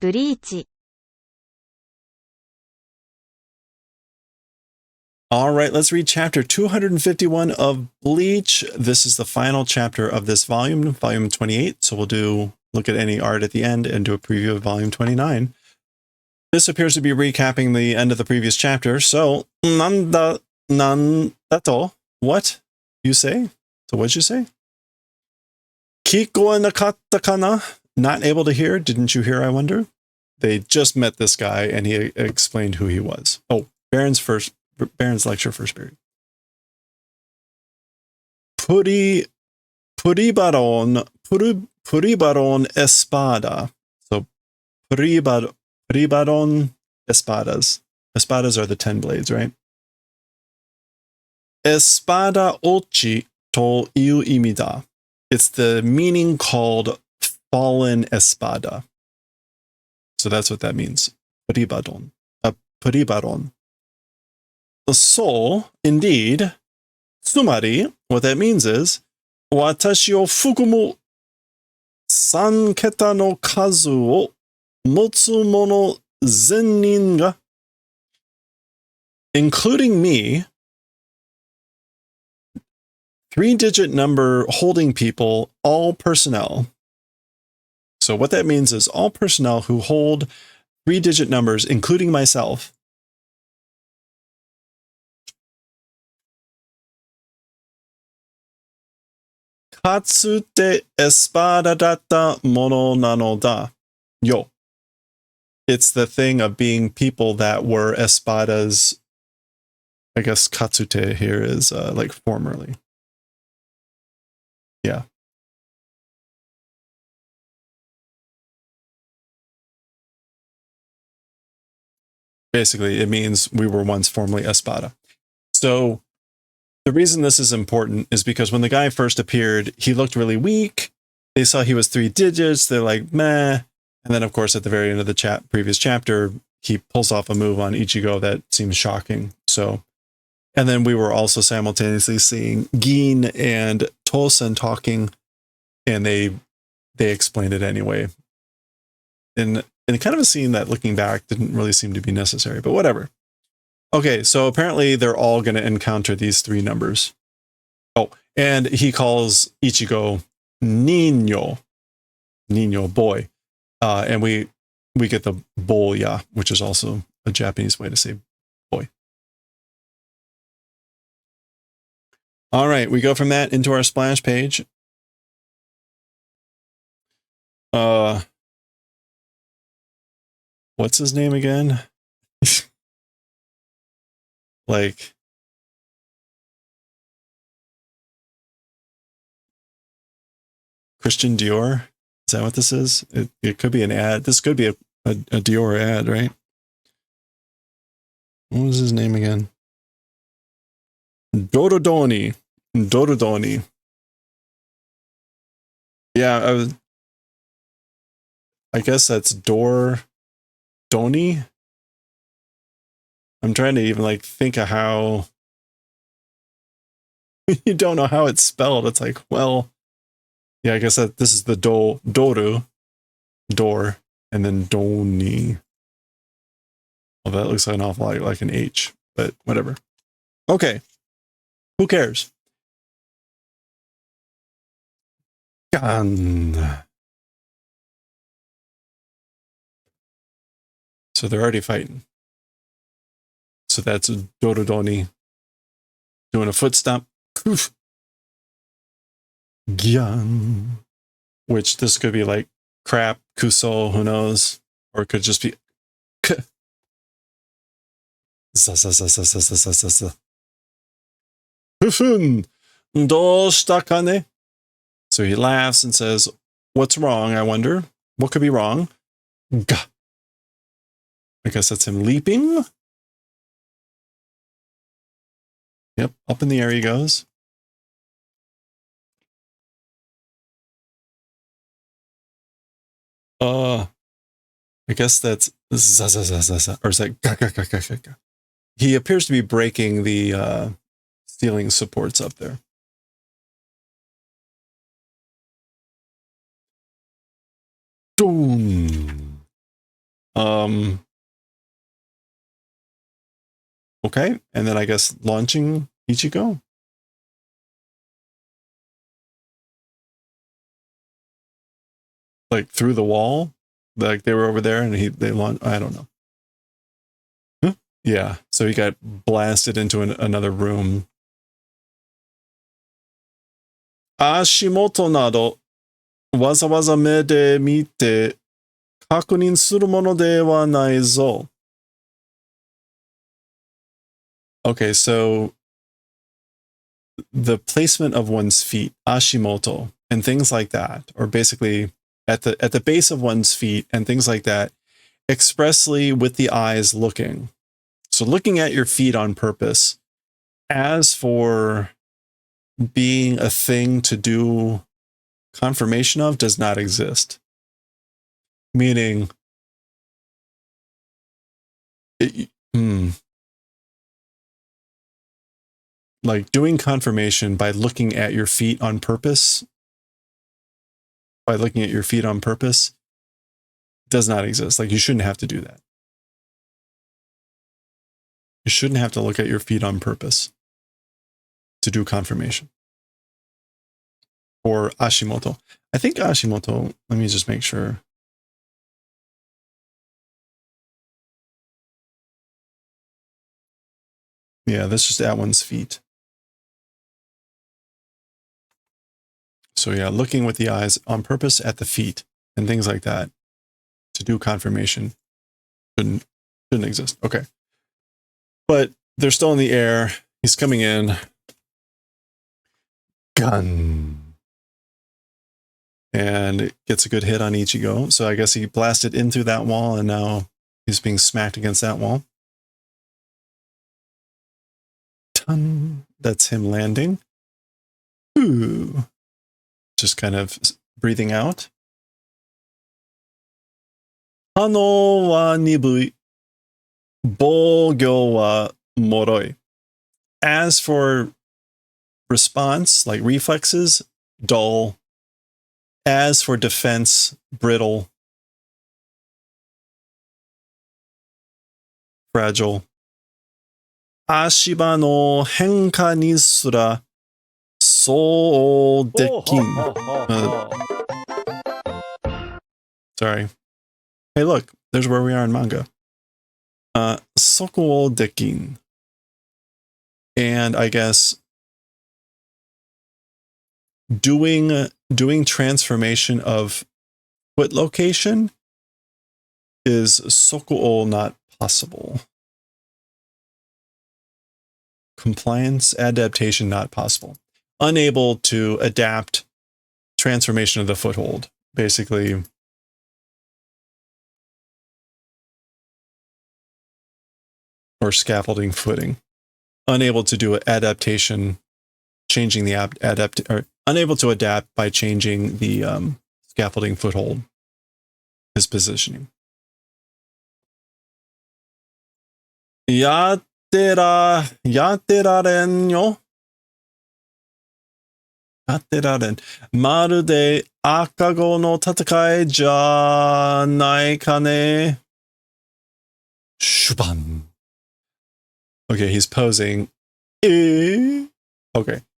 ブリーチ All right, let's read chapter 251 of Bleach. This is the final chapter of this volume, volume 28. So we'll look at any art at the end and do a preview of volume 29. This appears to be recapping the end of the previous chapter. So, nandato, what you say? So what'd you say? Kiko nakatta kana? Not able to hear? Didn't you hear, I wonder? They just met this guy and he explained who he was. Oh, Baron's lecture first period. Puribaron espada. So Puribaron espadas. Espadas are the 10 blades, right? Espada ochi to iu imida. It's the meaning called fallen espada. So that's what that means. Puribaron. Puribaron. So, indeed, tsumari, what that means is, watashi o fukumu 3 keta no kazu o motsu mono zennin ga, including me, 3-digit number holding people, all personnel. So what that means is all personnel who hold 3-digit numbers, including myself, katsute espada datta mono nano da. Yo. It's the thing of being people that were espadas. I guess katsute here is like formerly. Yeah. Basically, it means we were once formerly espada. So the reason this is important is because when the guy first appeared, he looked really weak. They saw he was 3 digits. They're like, meh. And then, of course, at the very end of the previous chapter, he pulls off a move on Ichigo that seems shocking. So, and then we were also simultaneously seeing Gin and Tosen talking, and they explained it anyway. In kind of a scene that, looking back, didn't really seem to be necessary, but whatever. Okay, so apparently they're all going to encounter these 3 numbers. Oh, and he calls Ichigo Niño, boy. And we get the boya, which is also a Japanese way to say boy. All right, we go from that into our splash page. What's his name again? Like, Christian Dior? Is that what this is? It could be an ad. This could be a Dior ad, right? What was his name again? Dorodoni. Yeah, I guess that's Doni. I'm trying to even like think of how you don't know how it's spelled. It's like, well, yeah, I guess that this is the doru, door, and then doni. Well, that looks an awful lot like an H, but whatever. Okay, who cares? Gan. So they're already fighting. So that's Dorodoni doing a foot stomp. Gyan. Which this could be like crap, kuso, who knows? Or it could just be Doshita. So he laughs and says, what's wrong, I wonder? What could be wrong? Gah. I guess that's him leaping. Yep, up in the air he goes. I guess that's or is that he appears to be breaking the ceiling supports up there. Doom. Okay, and then I guess launching Ichigo. Like through the wall, like they were over there, and they launched. I don't know. Huh? Yeah, so he got blasted into another room. Ashimoto nado waza me de mite kakunin suru mono de wa nai zo. Okay, so the placement of one's feet, ashimoto, and things like that, or basically at the base of one's feet and things like that, expressly with the eyes looking. So looking at your feet on purpose. As for being a thing to do confirmation of, does not exist. Meaning, like doing confirmation by looking at your feet on purpose, does not exist. Like you shouldn't have to do that. You shouldn't have to look at your feet on purpose to do confirmation. Or ashimoto. I think ashimoto, let me just make sure. Yeah, that's just at one's feet. So yeah, looking with the eyes on purpose at the feet and things like that to do confirmation shouldn't exist. Okay. But they're still in the air. He's coming in. Gun. And it gets a good hit on Ichigo. So I guess he blasted into that wall and now he's being smacked against that wall. Ton. That's him landing. Ooh. Just kind of breathing out. Hano wa nibui. Bogyo wa moroi. As for response, like reflexes, dull. As for defense, brittle. Fragile. Ashiba no henka ni sura so dekin. Sorry. Hey, look, there's where we are in manga. Soko dekin. And I guess doing transformation of foot location is soko not possible. Compliance, adaptation not possible. Unable to adapt transformation of the foothold. Basically, or scaffolding footing. Unable to do adaptation, changing the or unable to adapt by changing the scaffolding foothold, his positioning. Yatteraren yo. Yatteraren. Marude akago no tatakai ja nai ka ne. Shuban. Okay, he's posing. Okay,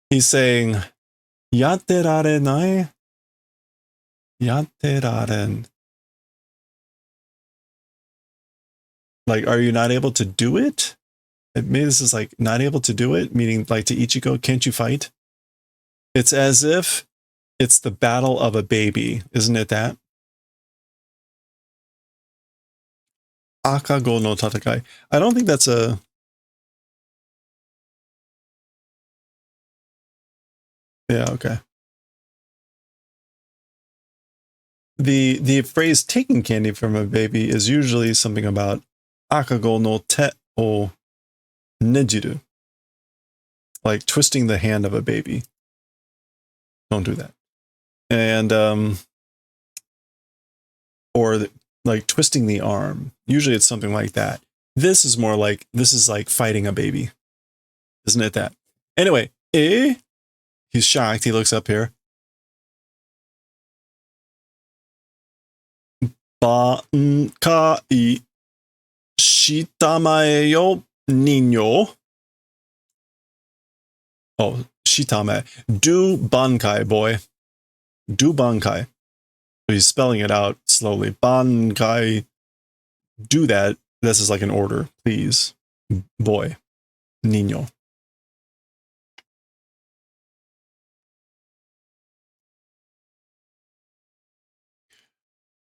he's saying, Yatterarenai? Yatteraren. Like, are you not able to do it? Maybe this is like not able to do it, meaning like to Ichigo, can't you fight? It's as if it's the battle of a baby, isn't it that? Akago no tatakai. I don't think that's a... Yeah, okay. The phrase taking candy from a baby is usually something about akago no te o nejiru. Like twisting the hand of a baby. Don't do that. And or like twisting the arm. Usually it's something like that. This is more like, this is like fighting a baby. Isn't it that? Anyway, he's shocked. He looks up here. Bankai shitame yo niño. Oh, shitame. Do bankai, boy. Do bankai. He's spelling it out slowly. Bankai. Do that. This is like an order. Please. Boy. Niño.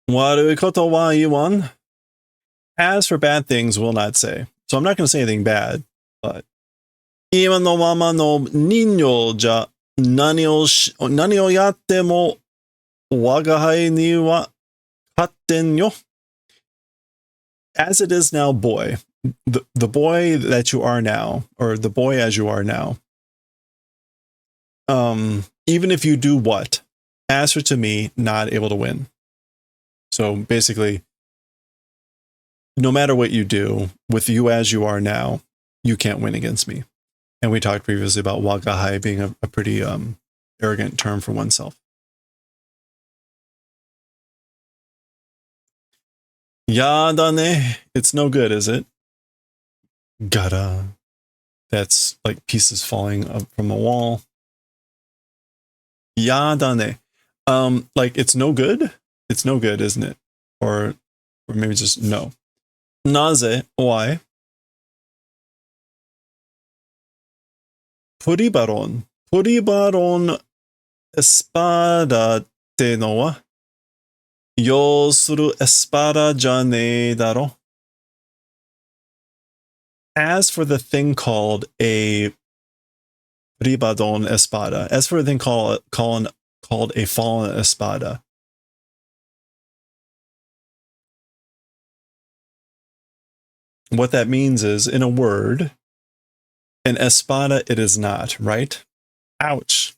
Warukoto wa iwan. As for bad things, will not say. So I'm not going to say anything bad, but Ima no mama no niño ja nani o yatte mo waga hai ni wa katten yo. As it is now, boy, the boy that you are now, or the boy as you are now, even if you do what, as for to me, not able to win. So basically, no matter what you do, with you as you are now, you can't win against me. And we talked previously about wagahai being a pretty arrogant term for oneself. Yada ne. It's no good, is it? Gara. That's like pieces falling up from the wall. Yada ne. Like it's no good? It's no good, isn't it? Or maybe just no. Naze, why? Puribaron. Puribaron espada te no wa yo suru espada ja ne daro. As for the thing called a Ribadon espada, as for the thing called a fallen espada, what that means is, in a word, an espada it is not, right? Ouch.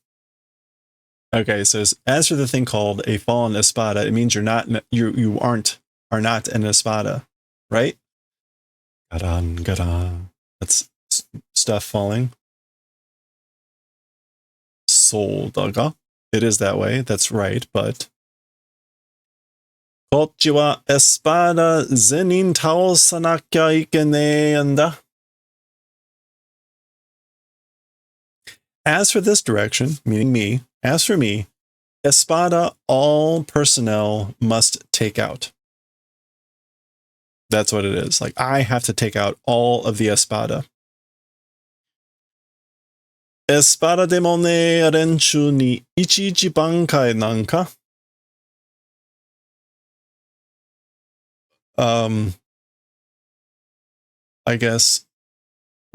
Okay, so as for the thing called a fallen espada, it means you're not, you are not an espada, right? Garan. That's stuff falling. Soldaga. It is that way. That's right, but Kochi wa espada zenin taosanakya ikeneanda. As for this direction, meaning me, as for me, espada all personnel must take out. That's what it is. Like, I have to take out all of the espada. Espada de ne renchu ni ichi bankai nanka. I guess,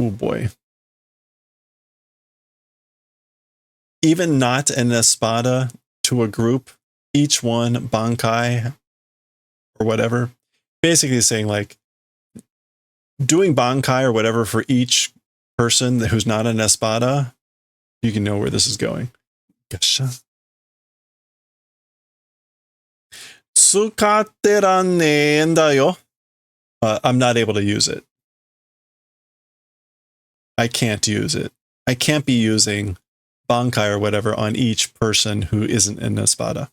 oh boy. Even not an espada to a group, each one bankai or whatever, basically saying like doing bankai or whatever for each person who's not an espada, you can know where this is going. Gasha. Tsukateranendayo. I'm not able to use it. I can't use it. I can't be using bankai or whatever on each person who isn't an espada.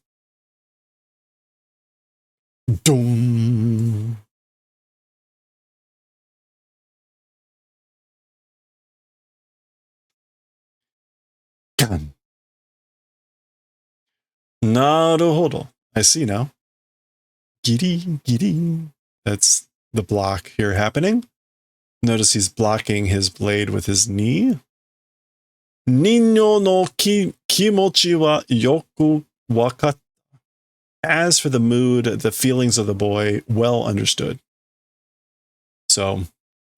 Doom. Gun. Naruhodo. I see now. Giri. That's the block here happening. Notice he's blocking his blade with his knee. Niño no kimochi wa yoku wakatta. As for the mood, the feelings of the boy, well understood. So,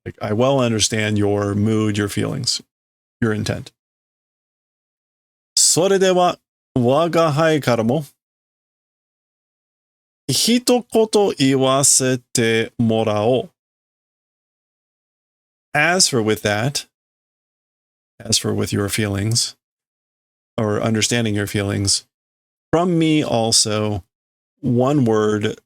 like, I well understand your mood, your feelings, your intent. Sorede wa waga hai kara mo hitokoto iwasete morao. As for with that, as for with your feelings, or understanding your feelings, from me also, one word,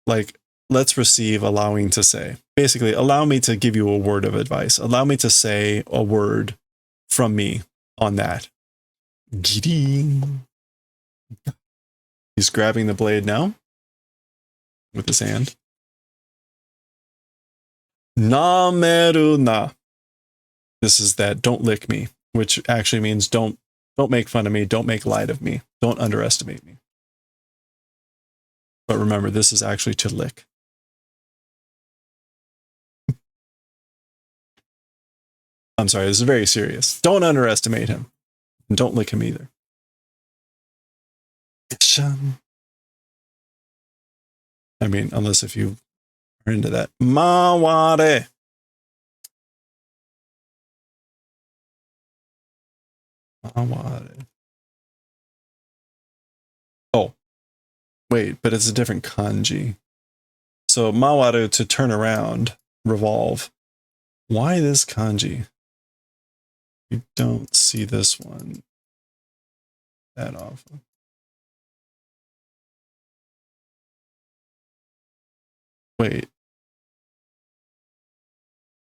like, let's receive allowing to say. Basically, allow me to give you a word of advice. Allow me to say a word from me on that. Giri. He's grabbing the blade now with his hand. Nameru na. This is that don't lick me, which actually means don't make fun of me, don't make light of me, don't underestimate me. But remember, this is actually to lick. I'm sorry, this is very serious. Don't underestimate him. And don't lick him either. I mean, unless if you are into that. Maware. Maware. Oh, wait, but it's a different kanji. So mawaru, to turn around, revolve. Why this kanji? You don't see this one that often. Wait.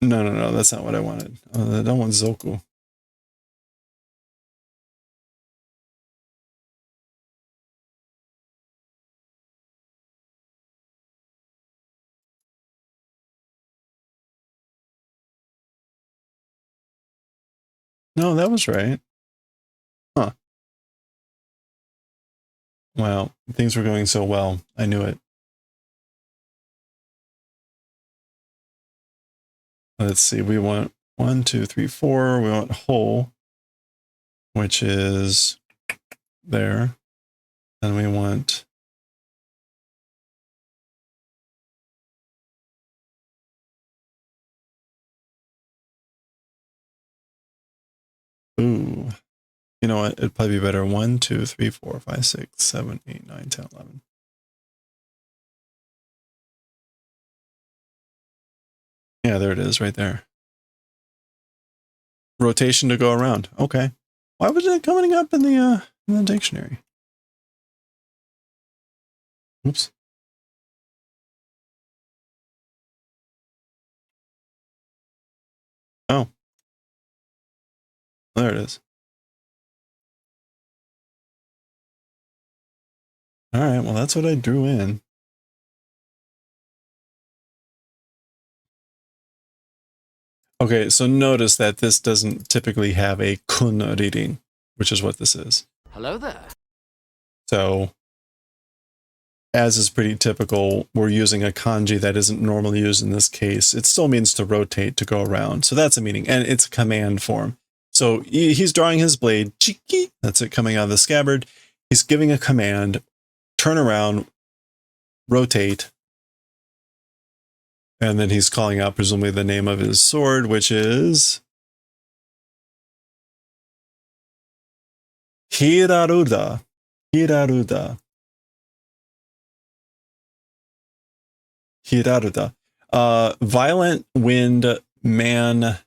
No, that's not what I wanted. I don't want Zoku. No, that was right. Huh. Wow, things were going so well. I knew it. Let's see, we want 1, 2, 3, 4. We want whole, which is there. Then we want ooh. You know what? It'd probably be better. 1, 2, 3, 4, 5, 6, 7, 8, 9, 10, 11. Yeah, there it is, right there. Rotation to go around. Okay. Why was it coming up in the dictionary? Oops. Oh. There it is. All right, well, that's what I drew in. Okay, so notice that this doesn't typically have a kun reading, which is what this is. Hello there. So, as is pretty typical, we're using a kanji that isn't normally used in this case. It still means to rotate, to go around. So that's a meaning, and it's a command form. So he's drawing his blade, chiki, that's it coming out of the scabbard. He's giving a command, turn around, rotate, and then he's calling out presumably the name of his sword, which is Hiraruda. Hiraruda. Hiraruda. Violent wind man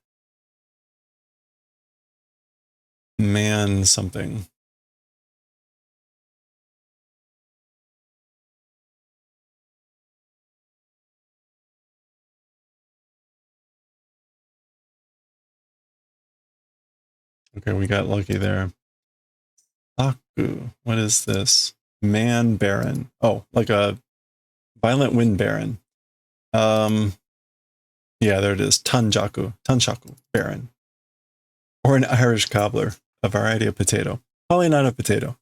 something. Okay, we got lucky there. Saku. What is this? Man baron. Oh, like a violent wind baron. Yeah, there it is. Tanshaku baron. Or an Irish cobbler, a variety of potato. Probably not a potato.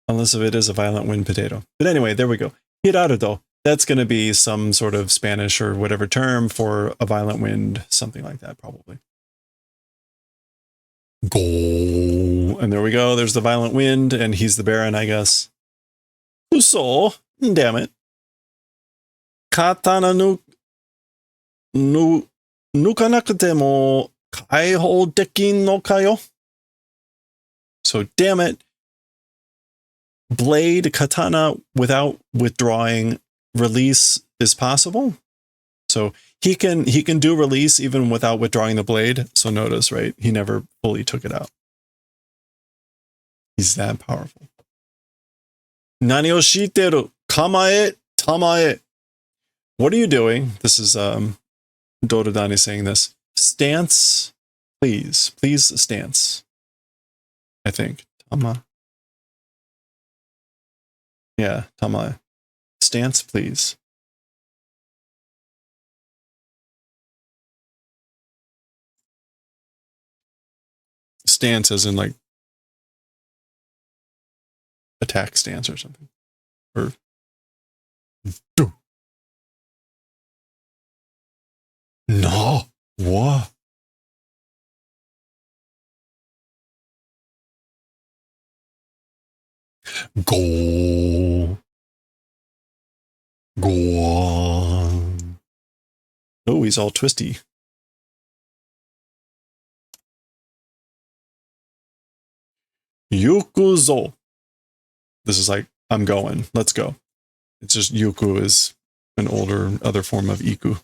Unless if it is a violent wind potato. But anyway, there we go. Hirarudo. That's going to be some sort of Spanish or whatever term for a violent wind, something like that, probably. Go. And there we go. There's the violent wind, and he's the baron, I guess. Uso. Damn it. Katana nukanakute mo kaihou dekin no kayo. So, damn it. Blade, katana, without withdrawing, release is possible. So he can do release even without withdrawing the blade. So notice, right? He never fully took it out. He's that powerful. Nani o shiteru? Kamae, tamae. What are you doing? This is Dorodani saying this. Stance, please. Please stance. I think. Tama. Yeah, Tama. Stance, please. Stance as in like attack stance or something. Or no. What? Go. Go on. Oh, he's all twisty. Yukuzo. This is like, I'm going. Let's go. It's just Yuku is an older, other form of Iku.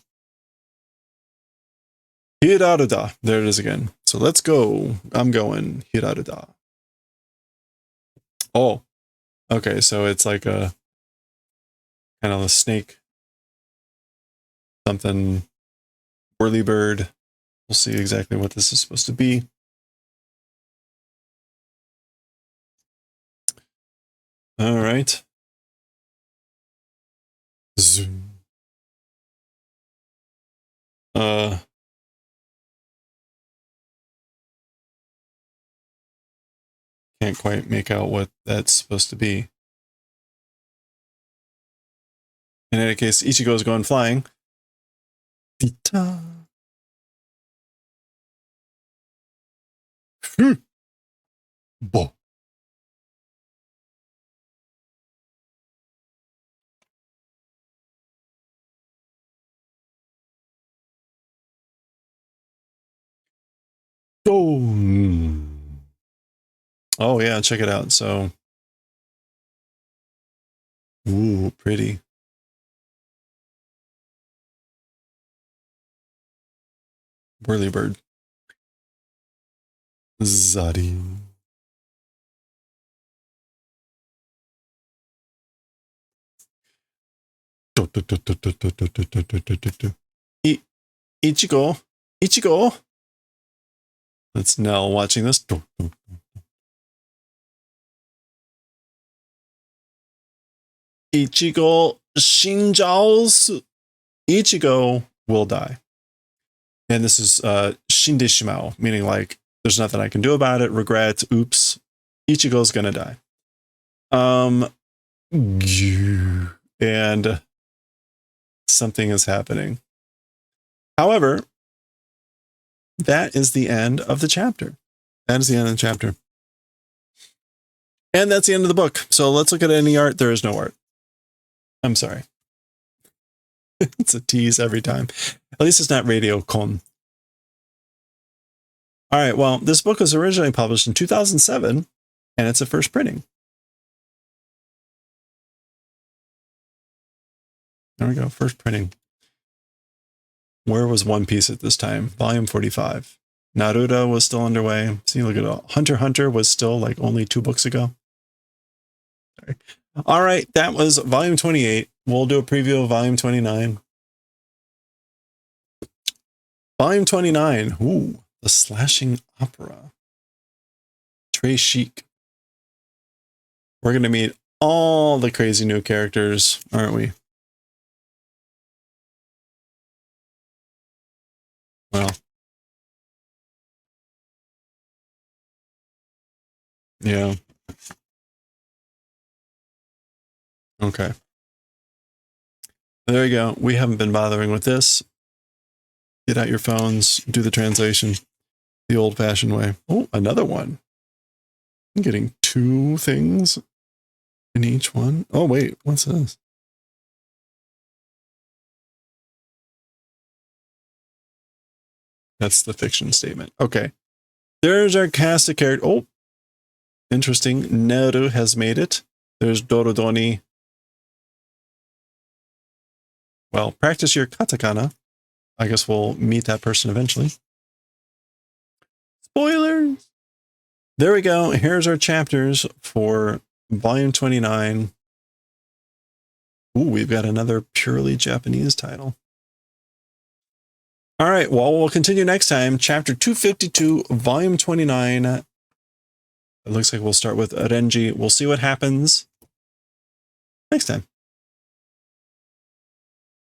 Hiraruda. There it is again. So let's go. I'm going. Hiraruda. Oh. Okay, so it's like a kind of a snake. Something. Whirly bird. We'll see exactly what this is supposed to be. All right. Zoom. Can't quite make out what that's supposed to be. In any case, Ichigo's going flying. Dita. Bo. Oh yeah, check it out. So, ooh, pretty. Whirly bird. Zari. Ichigo. Ichigo. That's Nell watching this. Ichigo Shinjaos. Ichigo will die. And this is Shindeshimao, meaning like there's nothing I can do about it. Regret. Oops. Ichigo's gonna die. And something is happening. However, that is the end of the chapter. That is the end of the chapter. And that's the end of the book. So let's look at any art. There is no art. I'm sorry. It's a tease every time. At least it's not Radio Con. All right. Well, this book was originally published in 2007, and it's a first printing. There we go. First printing. Where was One Piece at this time? Volume 45. Naruto was still underway. See, look at all. Hunter x Hunter was still like only 2 books ago. Sorry. All right. That was volume 28. We'll do a preview of volume 29. Volume 29. Ooh, The Slashing Opera. Trey Chic. We're going to meet all the crazy new characters, aren't we? Well, yeah. Okay. There you go. We haven't been bothering with this. Get out your phones, do the translation the old-fashioned way. Oh, another one. I'm getting 2 things in each one. Oh, wait. What's this? That's the fiction statement. Okay. There's our cast of characters. Oh, interesting. Neru has made it. There's Dorodoni. Well, practice your katakana. I guess we'll meet that person eventually. Spoilers! There we go. Here's our chapters for volume 29. Ooh, we've got another purely Japanese title. All right, well, we'll continue next time. Chapter 252, volume 29. It looks like we'll start with Renji. We'll see what happens. next time.